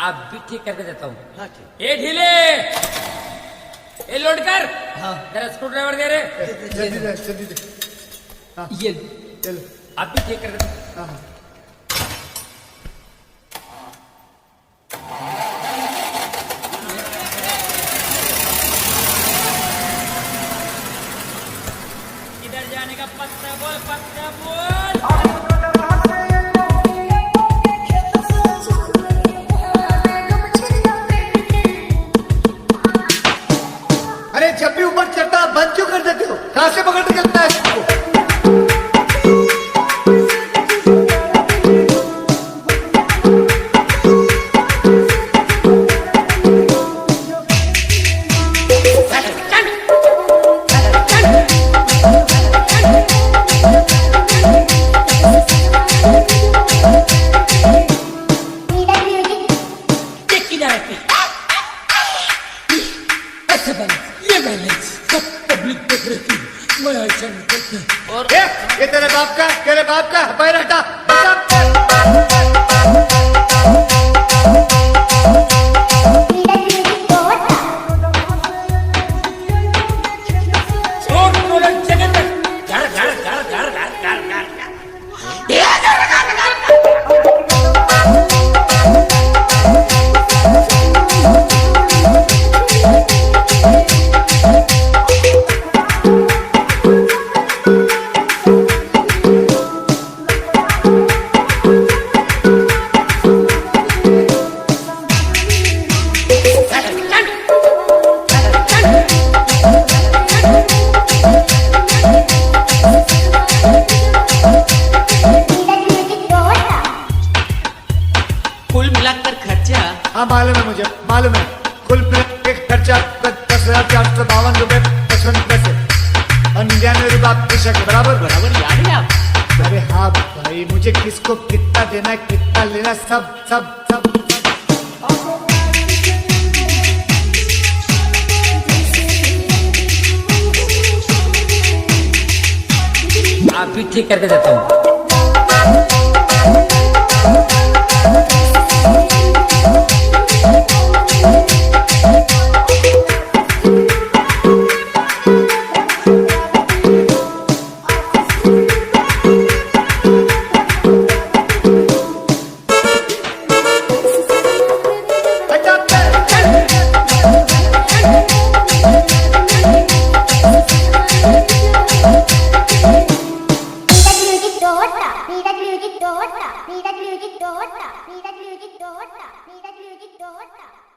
आप भी ठीक करके देता हूँ। हाँ ठीक। ए ढीले, ए लोड कर। हाँ। जरा स्क्रू ड्राइवर दे रे। जल्दी दे, जल्दी दे। हाँ, ये चलो। आप भी ठीक करके दे। हाँ, हाँ। किधर जाने का पत्ता बोल, पत्ता बोल। अरे जब भी ऊपर चढ़ता बंद क्यों कर देते हो? कहाँ से पकड़ के चलता है इसको? ऐसे बैलेंस, ये बैलेंस सब पब्लिक देख रही थी, मैं ऐसा नहीं करता। और ये तेरे बाप का पैर हटा। रोड रोलर जगह तक घर घर घर घर घर घर घर। कुल मिलाकर खर्चा हाँ मालूम है मुझे, मालूम है। कुल मिला के खर्चा 10,452 पैसे और 99 रुपये आपके शक बराबर। बराबर याद है आप। अरे हाँ भाई, मुझे किसको कितना देना है, कितना लेना, सब सब सब। आप भी ठीक करके देता हूँ। PWG Tohota.